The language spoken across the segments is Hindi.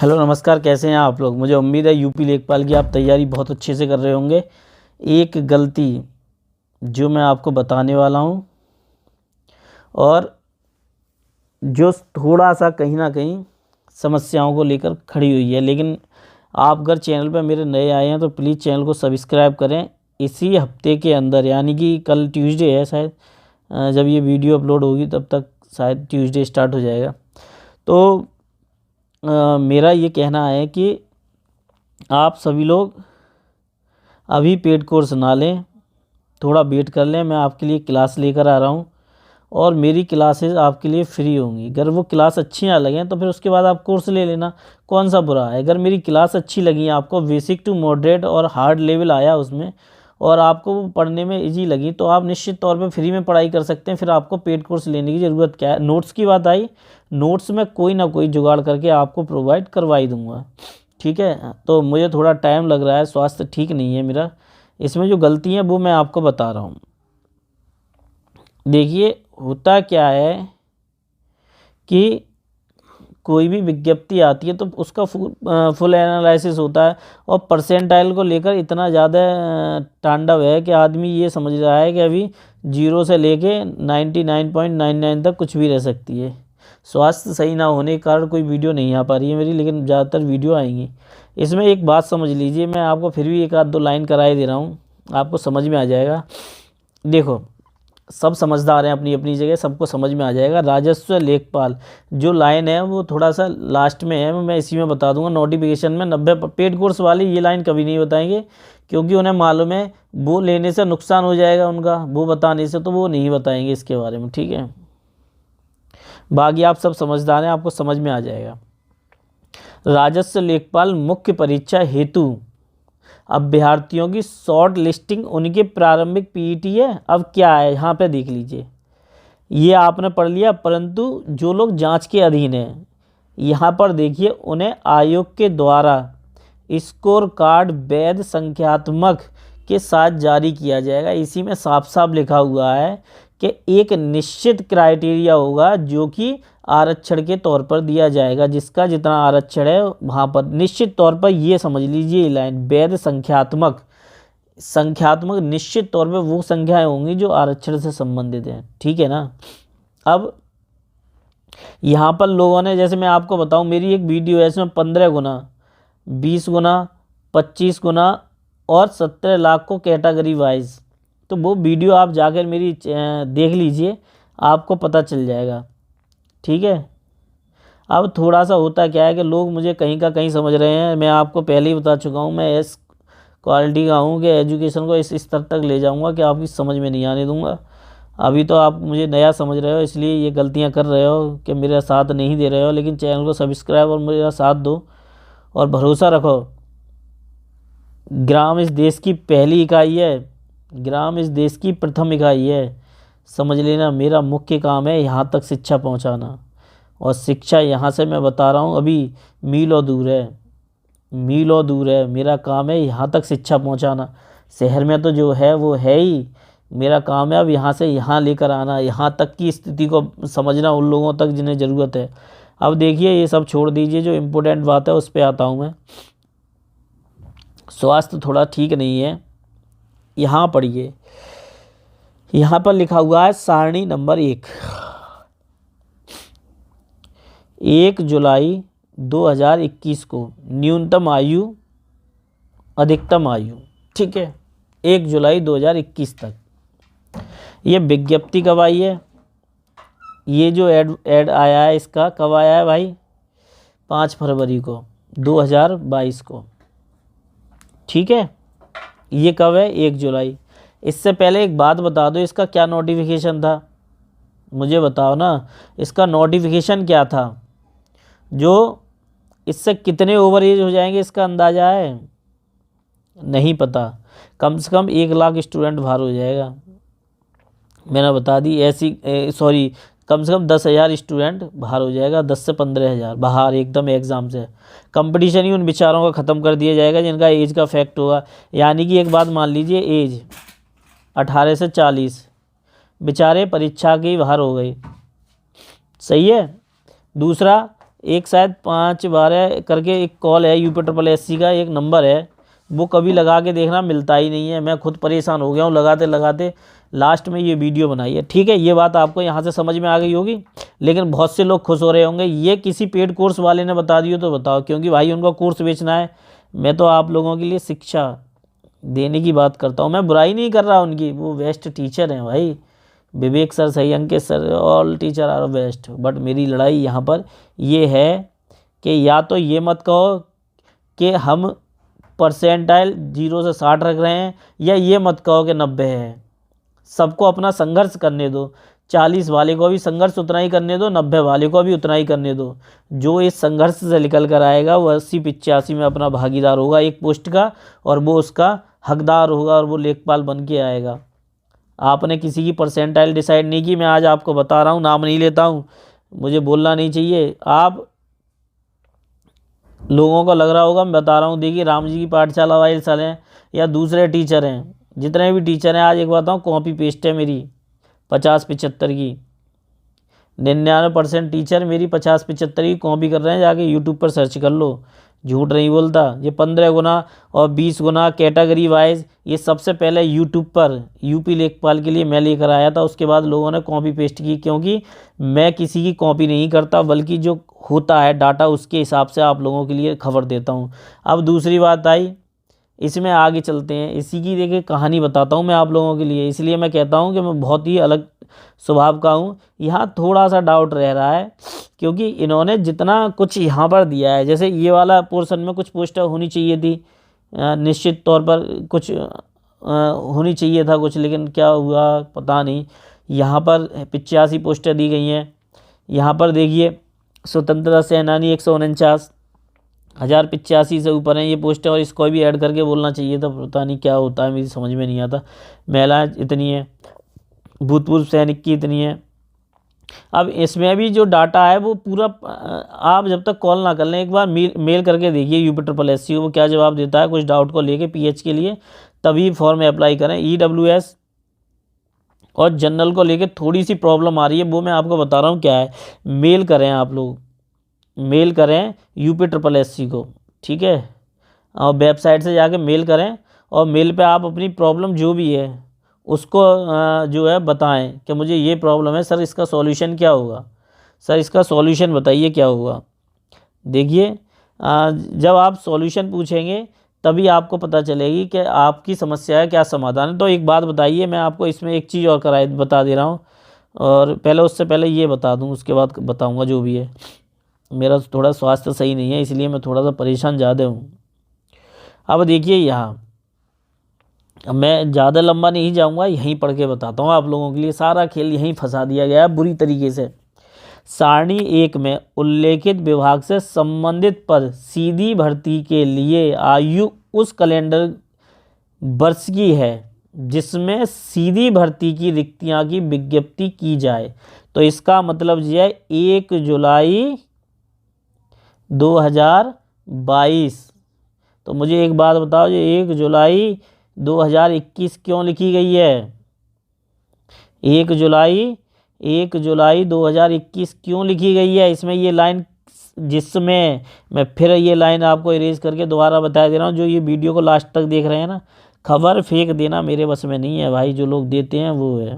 हेलो नमस्कार, कैसे हैं आप लोग। मुझे उम्मीद है यूपी लेखपाल की आप तैयारी बहुत अच्छे से कर रहे होंगे। एक गलती जो मैं आपको बताने वाला हूं और जो थोड़ा सा कहीं ना कहीं समस्याओं को लेकर खड़ी हुई है, लेकिन आप अगर चैनल पर मेरे नए आए हैं तो प्लीज़ चैनल को सब्सक्राइब करें। इसी हफ्ते के अंदर, यानी कि कल ट्यूसडे है शायद, जब ये वीडियो अपलोड होगी तब तक शायद ट्यूसडे स्टार्ट हो जाएगा। तो मेरा ये कहना है कि आप सभी लोग अभी पेड कोर्स ना लें, थोड़ा वेट कर लें। मैं आपके लिए क्लास लेकर आ रहा हूँ और मेरी क्लासेस आपके लिए फ्री होंगी। अगर वो क्लास अच्छी ना लगें तो फिर उसके बाद आप कोर्स ले लेना, कौन सा बुरा है। अगर मेरी क्लास अच्छी लगी, आपको बेसिक टू मॉडरेट और हार्ड लेवल आया उसमें और आपको वो पढ़ने में इजी लगी, तो आप निश्चित तौर पे फ्री में पढ़ाई कर सकते हैं। फिर आपको पेड कोर्स लेने की ज़रूरत क्या है। नोट्स की बात आई, नोट्स में कोई ना कोई जुगाड़ करके आपको प्रोवाइड करवाई दूंगा, ठीक है। तो मुझे थोड़ा टाइम लग रहा है, स्वास्थ्य ठीक नहीं है मेरा। इसमें जो गलती है वो मैं आपको बता रहा हूँ। देखिए, होता क्या है कि कोई भी विज्ञप्ति आती है तो उसका फुल एनालिसिस होता है और परसेंटाइल को लेकर इतना ज़्यादा तांडव है कि आदमी ये समझ रहा है कि अभी 0 से लेके 99.99 तक कुछ भी रह सकती है। स्वास्थ्य सही ना होने के कारण कोई वीडियो नहीं आ पा रही है मेरी, लेकिन ज़्यादातर वीडियो आएंगी। इसमें एक बात समझ लीजिए, मैं आपको फिर भी एक आध दो लाइन कराए दे रहा हूँ, आपको समझ में आ जाएगा। देखो, सब समझदार हैं अपनी अपनी जगह, सबको समझ में आ जाएगा। राजस्व लेखपाल जो लाइन है वो थोड़ा सा लास्ट में है, मैं इसी में बता दूंगा। नोटिफिकेशन में 90 पेड कोर्स वाले ये लाइन कभी नहीं बताएंगे, क्योंकि उन्हें मालूम है वो लेने से नुकसान हो जाएगा उनका, वो बताने से, तो वो नहीं बताएंगे इसके बारे में, ठीक है। बाकी आप सब समझदार हैं, आपको समझ में आ जाएगा। राजस्व लेखपाल मुख्य परीक्षा हेतु अभ्यर्थियों की शॉर्ट लिस्टिंग उनके प्रारंभिक पीईटी है। अब क्या है यहाँ पे देख लीजिए, ये आपने पढ़ लिया, परंतु जो लोग जांच के अधीन हैं, यहाँ पर देखिए उन्हें आयोग के द्वारा स्कोर कार्ड वैध संख्यात्मक के साथ जारी किया जाएगा। इसी में साफ साफ लिखा हुआ है कि एक निश्चित क्राइटेरिया होगा जो कि आरक्षण के तौर पर दिया जाएगा, जिसका जितना आरक्षण है वहाँ पर निश्चित तौर पर, ये समझ लीजिए लाइन, वैध संख्यात्मक निश्चित तौर पर वो संख्याएं होंगी जो आरक्षण से संबंधित हैं, ठीक है ना। अब यहाँ पर लोगों ने, जैसे मैं आपको बताऊँ, मेरी एक वीडियो है, इसमें 15 गुना, 20 गुना, 25 गुना और 17 लाख को कैटेगरी वाइज, तो वो वीडियो आप जाकर मेरी देख लीजिए, आपको पता चल जाएगा, ठीक है। अब थोड़ा सा होता क्या है कि लोग मुझे कहीं का कहीं समझ रहे हैं। मैं आपको पहले ही बता चुका हूँ, मैं इस क्वालिटी का हूँ कि एजुकेशन को इस स्तर तक ले जाऊँगा कि आपकी समझ में नहीं आने दूँगा। अभी तो आप मुझे नया समझ रहे हो, इसलिए ये गलतियाँ कर रहे हो कि मेरा साथ नहीं दे रहे हो, लेकिन चैनल को सब्सक्राइब और मेरा साथ दो और भरोसा रखो। ग्राम इस देश की पहली इकाई है, ग्राम इस देश की प्रथम इकाई है, समझ लेना। मेरा मुख्य काम है यहाँ तक शिक्षा पहुँचाना, और शिक्षा यहाँ से मैं बता रहा हूँ अभी मीलों दूर है, मीलों दूर है। मेरा काम है यहाँ तक शिक्षा पहुँचाना। शहर में तो जो है वो है ही, मेरा काम है अब यहाँ से यहाँ लेकर आना, यहाँ तक की स्थिति को समझना उन लोगों तक जिन्हें ज़रूरत है। अब देखिए, ये सब छोड़ दीजिए, जो इम्पोर्टेंट बात है उस पर आता हूँ मैं। स्वास्थ्य थोड़ा ठीक नहीं है, यहाँ पढ़िए, यहाँ पर लिखा हुआ है सारणी नंबर 1 जुलाई 2021 को न्यूनतम आयु अधिकतम आयु, ठीक है, 1 जुलाई 2021 तक। ये विज्ञप्ति कब आई है, ये जो ऐड आया है इसका कब आया है भाई, 5 फरवरी को 2022 को, ठीक है। ये कब है, 1 जुलाई। इससे पहले एक बात बता दो, इसका क्या नोटिफिकेशन था, मुझे बताओ ना। इसका नोटिफिकेशन क्या था, जो इससे कितने ओवर एज हो जाएंगे इसका अंदाज़ा है, नहीं पता। कम से कम 1 लाख स्टूडेंट बाहर हो जाएगा, मैंने बता दी ऐसी, सॉरी, कम से कम 10,000 स्टूडेंट बाहर हो जाएगा, 10 से 15,000 बाहर एकदम एग्ज़ाम से। कंपटीशन ही उन बेचारों का ख़त्म कर दिया जाएगा जिनका एज का फैक्ट होगा। यानी कि एक बात मान लीजिए, एज 18 से 40 बेचारे परीक्षा के ही बाहर हो गए, सही है। दूसरा, एक शायद 5-12 करके एक कॉल है, UPSSC का एक नंबर है, वो कभी लगा के देखना, मिलता ही नहीं है। मैं खुद परेशान हो गया हूँ लगाते लगाते, लास्ट में ये वीडियो बनाई है। ठीक है, ये बात आपको यहाँ से समझ में आ गई होगी, लेकिन बहुत से लोग खुश हो रहे होंगे ये किसी पेड कोर्स वाले ने बता दियो तो बताओ, क्योंकि भाई उनका कोर्स बेचना है। मैं तो आप लोगों के लिए शिक्षा देने की बात करता हूँ, मैं बुराई नहीं कर रहा उनकी, वो बेस्ट टीचर हैं भाई, विवेक सर सही, Ankit sir, all teacher are best. But मेरी लड़ाई यहाँ पर ये है कि या तो ये मत कहो कि हम परसेंटाइल 0 से 60 रख रहे हैं, या ये मत कहो कि 90 है। सबको अपना संघर्ष करने दो, 40 वाले को भी संघर्ष उतना ही करने दो, 90 वाले को भी उतना ही करने दो। जो इस संघर्ष से निकल कर आएगा वो 80-85 में अपना भागीदार होगा एक पोस्ट का, और वो उसका हकदार होगा, और वो लेखपाल बन के आएगा। आपने किसी की परसेंटाइल डिसाइड नहीं की, मैं आज आपको बता रहा हूँ, नाम नहीं लेता हूँ, मुझे बोलना नहीं चाहिए। आप लोगों को लग रहा होगा मैं बता रहा हूँ, देखिए राम जी की पाठशाला वाले सर हैं या दूसरे टीचर हैं, जितने भी टीचर हैं, आज एक बताऊँ, कॉपी पेस्ट है मेरी 50-75 की। 99% टीचर मेरी 50-75 की कॉपी कर रहे हैं, जाके यूट्यूब पर सर्च कर लो, झूठ नहीं बोलता। ये 15 गुना और 20 गुना कैटेगरी वाइज, ये सबसे पहले यूट्यूब पर यूपी लेखपाल के लिए मैं लेकर आया था, उसके बाद लोगों ने कॉपी पेस्ट की, क्योंकि मैं किसी की कॉपी नहीं करता, बल्कि जो होता है डाटा उसके हिसाब से आप लोगों के लिए खबर देता हूँ। अब दूसरी बात आई, इसमें आगे चलते हैं, इसी की देखिए कहानी बताता हूँ मैं आप लोगों के लिए, इसलिए मैं कहता हूँ कि मैं बहुत ही अलग स्वभाव का हूँ। यहाँ थोड़ा सा डाउट रह रहा है, क्योंकि इन्होंने जितना कुछ यहाँ पर दिया है, जैसे ये वाला पोर्शन में कुछ पोस्टर होनी चाहिए थी, निश्चित तौर पर कुछ होनी चाहिए था कुछ, लेकिन क्या हुआ पता नहीं। यहाँ पर 85 पोस्टर दी गई हैं। यहाँ पर देखिए स्वतंत्रता सेनानी 149,085 से ऊपर हैं ये पोस्टर, और इसको भी ऐड करके बोलना चाहिए था, पता नहीं क्या होता है, मेरी समझ में नहीं आता। महिलाएं इतनी है, भूतपूर्व सैनिक की इतनी है। अब इसमें भी जो डाटा है वो पूरा, आप जब तक कॉल ना कर लें, एक बार मेल करके देखिए UPSSC को, वो क्या जवाब देता है कुछ डाउट को लेके PH के लिए, तभी फॉर्म अप्लाई करें। EWS और जनरल को लेके थोड़ी सी प्रॉब्लम आ रही है, वो मैं आपको बता रहा हूँ क्या है। मेल करें, आप लोग मेल करें UPSSC को, ठीक है, और वेबसाइट से जाके मेल करें, और मेल पे आप अपनी प्रॉब्लम जो भी है उसको जो है बताएं कि मुझे ये प्रॉब्लम है सर, इसका सॉल्यूशन क्या होगा, सर इसका सॉल्यूशन बताइए क्या होगा। देखिए जब आप सॉल्यूशन पूछेंगे तभी आपको पता चलेगी कि आपकी समस्या है क्या समाधान है। तो एक बात बताइए, मैं आपको इसमें एक चीज़ और बता दे रहा हूँ, और पहले उससे पहले ये बता दूँ, उसके बाद बताऊँगा जो भी है। मेरा थोड़ा स्वास्थ्य सही नहीं है, इसलिए मैं थोड़ा सा परेशान ज़्यादा हूँ। अब देखिए यहाँ, मैं ज़्यादा लंबा नहीं जाऊँगा, यहीं पढ़ के बताता हूँ आप लोगों के लिए, सारा खेल यहीं फंसा दिया गया है बुरी तरीके से। सारणी 1 में उल्लेखित विभाग से संबंधित पद सीधी भर्ती के लिए आयु उस कैलेंडर वर्ष की है जिसमें सीधी भर्ती की रिक्तियां की विज्ञप्ति की जाए। तो इसका मतलब ये है 1 जुलाई 2022। तो मुझे एक बात बताओ, ये 1 जुलाई 2021 क्यों लिखी गई है? 1 जुलाई 2021 क्यों लिखी गई है? इसमें ये लाइन, जिसमें मैं फिर ये लाइन आपको इरेज करके दोबारा बता दे रहा हूँ, जो ये वीडियो को लास्ट तक देख रहे हैं ना, खबर फेंक देना मेरे बस में नहीं है भाई, जो लोग देते हैं वो है।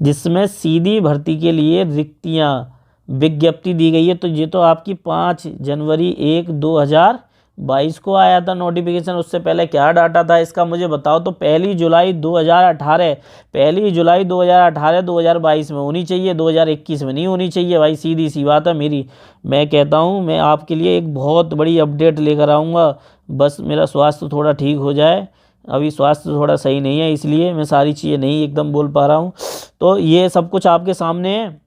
जिसमें सीधी भर्ती के लिए रिक्तियाँ विज्ञप्ति दी गई है। तो ये तो आपकी 5 जनवरी 2022 को आया था नोटिफिकेशन। उससे पहले क्या डाटा था इसका मुझे बताओ। तो 1 जुलाई 2018 2022 में होनी चाहिए, 2021 में नहीं होनी चाहिए भाई, सीधी सी बात है मेरी। मैं कहता हूँ मैं आपके लिए एक बहुत बड़ी अपडेट लेकर आऊँगा, बस मेरा स्वास्थ्य थोड़ा ठीक हो जाए। अभी स्वास्थ्य थोड़ा सही नहीं है, इसलिए मैं सारी चीज़ें नहीं एकदम बोल पा रहा हूँ। तो ये सब कुछ आपके सामने है।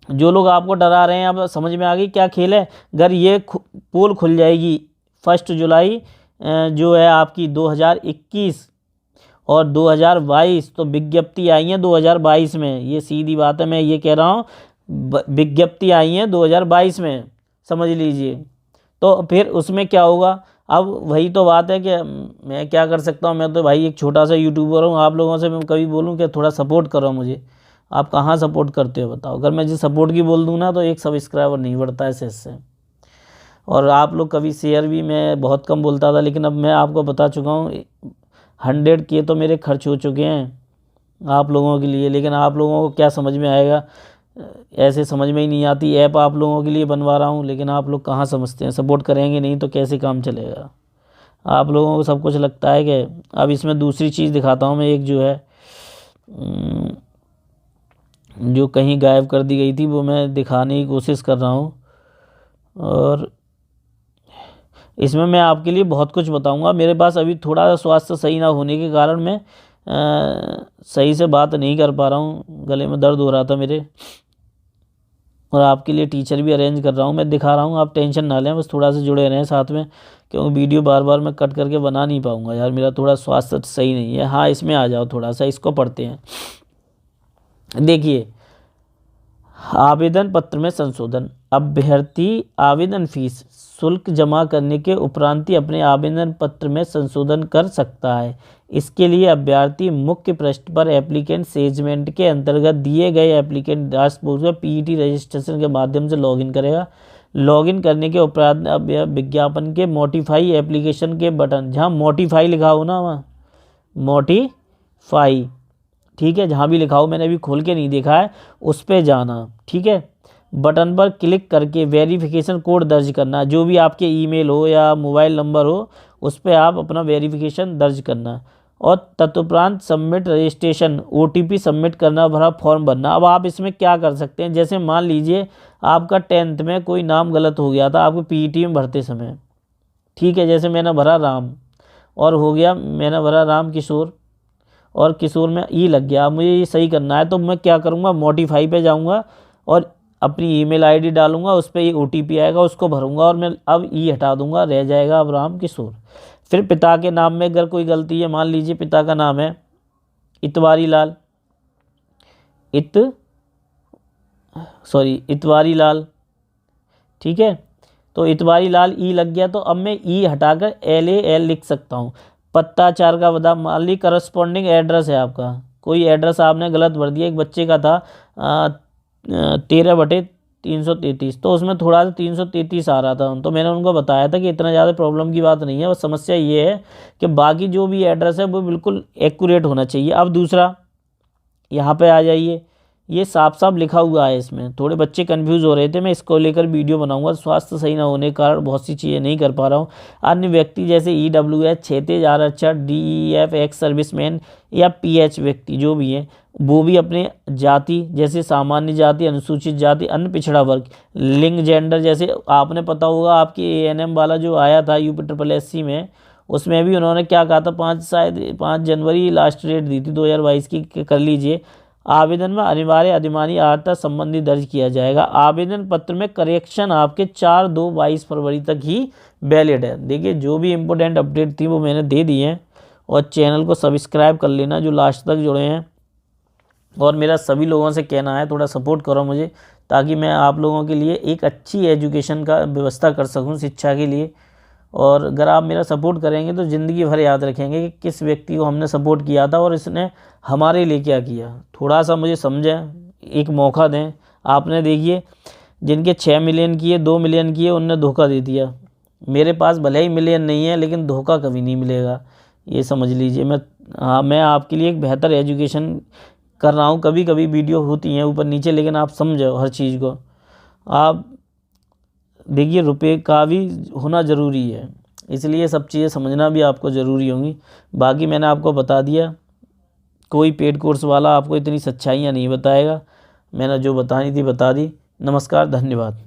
जो लोग आपको डरा रहे हैं, अब समझ में आ गई क्या खेल है। अगर ये पोल खुल जाएगी 1 जुलाई जो है आपकी 2021 और 2022, तो विज्ञप्ति आई है 2022 में, ये सीधी बात है, मैं ये कह रहा हूँ विज्ञप्ति आई है 2022 में, समझ लीजिए। तो फिर उसमें क्या होगा? अब वही तो बात है कि मैं क्या कर सकता हूँ, मैं तो भाई एक छोटा सा यूट्यूबर हूँ। आप लोगों से मैं कभी बोलूँ कि थोड़ा सपोर्ट करो मुझे, आप कहाँ सपोर्ट करते हो बताओ। अगर मैं जिस सपोर्ट की बोल दूँ ना तो एक सब्सक्राइबर नहीं बढ़ता है इससे। और आप लोग कभी शेयर भी मैं बहुत कम बोलता था, लेकिन अब मैं आपको बता चुका हूँ 100K तो मेरे खर्च हो चुके हैं आप लोगों के लिए। लेकिन आप लोगों को क्या समझ में आएगा, ऐसे समझ में ही नहीं आती। ऐप आप लोगों के लिए बनवा रहा हूँ, लेकिन आप लोग कहाँ समझते हैं। सपोर्ट करेंगे नहीं तो कैसे काम चलेगा। आप लोगों को सब कुछ लगता है कि। अब इसमें दूसरी चीज़ दिखाता हूँ मैं, एक जो है जो कहीं गायब कर दी गई थी वो मैं दिखाने की कोशिश कर रहा हूँ। और इसमें मैं आपके लिए बहुत कुछ बताऊंगा। मेरे पास अभी थोड़ा सा स्वास्थ्य सही ना होने के कारण मैं सही से बात नहीं कर पा रहा हूँ, गले में दर्द हो रहा था मेरे। और आपके लिए टीचर भी अरेंज कर रहा हूँ, मैं दिखा रहा हूँ, आप टेंशन ना लें, बस थोड़ा सा जुड़े रहें साथ में, क्योंकि वीडियो बार बार मैं कट करके बना नहीं पाऊँगा यार, मेरा थोड़ा स्वास्थ्य सही नहीं है। हाँ, इसमें आ जाओ, थोड़ा सा इसको पढ़ते हैं। देखिए, आवेदन पत्र में संशोधन। अभ्यर्थी आवेदन फीस शुल्क जमा करने के उपरांत ही अपने आवेदन पत्र में संशोधन कर सकता है। इसके लिए अभ्यर्थी मुख्य पृष्ठ पर एप्लीकेंट सेगमेंट के अंतर्गत दिए गए एप्लीकेंट डैशबोर्ड पर पीईटी रजिस्ट्रेशन के माध्यम से लॉगिन करेगा। लॉगिन करने के उपरांत विज्ञापन के मॉडिफाई एप्लीकेशन के बटन, जहाँ मॉडिफाई लिखा हो ना, वहाँ मॉडिफाई, ठीक है, जहाँ भी लिखा हो, मैंने अभी खोल के नहीं देखा है, उस पर जाना, ठीक है। बटन पर क्लिक करके वेरिफिकेशन कोड दर्ज करना, जो भी आपके ईमेल हो या मोबाइल नंबर हो उस पर आप अपना वेरिफिकेशन दर्ज करना। और तदुपरांत सबमिट रजिस्ट्रेशन OTP सबमिट करना, भरा फॉर्म भरना। अब आप इसमें क्या कर सकते हैं, जैसे मान लीजिए आपका 10th में कोई नाम गलत हो गया था आपको PET में भरते समय, ठीक है, जैसे मैंने भरा राम और हो गया, मैंने भरा राम किशोर और किशोर में ई लग गया। अब मुझे ये सही करना है तो मैं क्या करूँगा, मॉडिफाई पे जाऊँगा और अपनी ईमेल आईडी डालूंगा, उस पर ये OTP आएगा, उसको भरूंगा और मैं अब ई हटा दूंगा, रह जाएगा अब राम किशोर। फिर पिता के नाम में अगर कोई गलती है, मान लीजिए पिता का नाम है इतवारी लाल, इतवारी लाल, ठीक है, तो इतवारी लाल ई लग गया, तो अब मैं ई हटाकर LAL लिख सकता हूँ। पत्ताचार का बता, मान ली करस्पॉन्डिंग एड्रेस है आपका, कोई एड्रेस आपने गलत भर दिया, एक बच्चे का था 13/333, तो उसमें थोड़ा सा 333 आ रहा था, तो मैंने उनको बताया था कि इतना ज़्यादा प्रॉब्लम की बात नहीं है, बस समस्या ये है कि बाकी जो भी एड्रेस है वो बिल्कुल एक्यूरेट होना चाहिए। अब दूसरा, यहाँ पे आ जाइए, ये साफ साफ लिखा हुआ है इसमें, थोड़े बच्चे कंफ्यूज हो रहे थे, मैं इसको लेकर वीडियो बनाऊंगा। स्वास्थ्य सही ना होने के कारण बहुत सी चीज़ें नहीं कर पा रहा हूँ। अन्य व्यक्ति जैसे EWH, क्षेत्रीय आरक्षण, DEF, एक्स सर्विसमैन या PH व्यक्ति जो भी हैं, वो भी अपने जाति जैसे सामान्य जाति, अनुसूचित जाति, अन्य पिछड़ा वर्ग, लिंग, जेंडर, जैसे आपने पता होगा आपकी ANM वाला जो आया था UPSSC में, उसमें भी उन्होंने क्या कहा था, 5 जनवरी लास्ट डेट दी थी 2022 की, कर लीजिए। आवेदन में अनिवार्य अधिमानी आर्ता संबंधी दर्ज किया जाएगा। आवेदन पत्र में करेक्शन आपके 4/2/22 फरवरी तक ही वैलिड है। देखिए, जो भी इम्पोर्टेंट अपडेट थी वो मैंने दे दी है, और चैनल को सब्सक्राइब कर लेना जो लास्ट तक जुड़े हैं। और मेरा सभी लोगों से कहना है, थोड़ा सपोर्ट करो मुझे, ताकि मैं आप लोगों के लिए एक अच्छी एजुकेशन का व्यवस्था कर सकूं शिक्षा के लिए। और अगर आप मेरा सपोर्ट करेंगे तो ज़िंदगी भर याद रखेंगे कि किस व्यक्ति को हमने सपोर्ट किया था और इसने हमारे लिए क्या किया। थोड़ा सा मुझे समझें, एक मौका दें। आपने देखिए, जिनके 6 मिलियन किए, 2 मिलियन किए, उनने धोखा दे दिया। मेरे पास भले ही मिलियन नहीं है, लेकिन धोखा कभी नहीं मिलेगा, ये समझ लीजिए। मैं आपके लिए एक बेहतर एजुकेशन कर रहा हूँ। कभी कभी वीडियो होती हैं ऊपर नीचे, लेकिन आप समझो हर चीज़ को। आप देखिए, रुपए का भी होना ज़रूरी है, इसलिए सब चीज़ें समझना भी आपको ज़रूरी होंगी। बाकी मैंने आपको बता दिया, कोई पेड कोर्स वाला आपको इतनी सच्चाइयाँ नहीं बताएगा। मैंने जो बतानी थी बता दी। नमस्कार, धन्यवाद।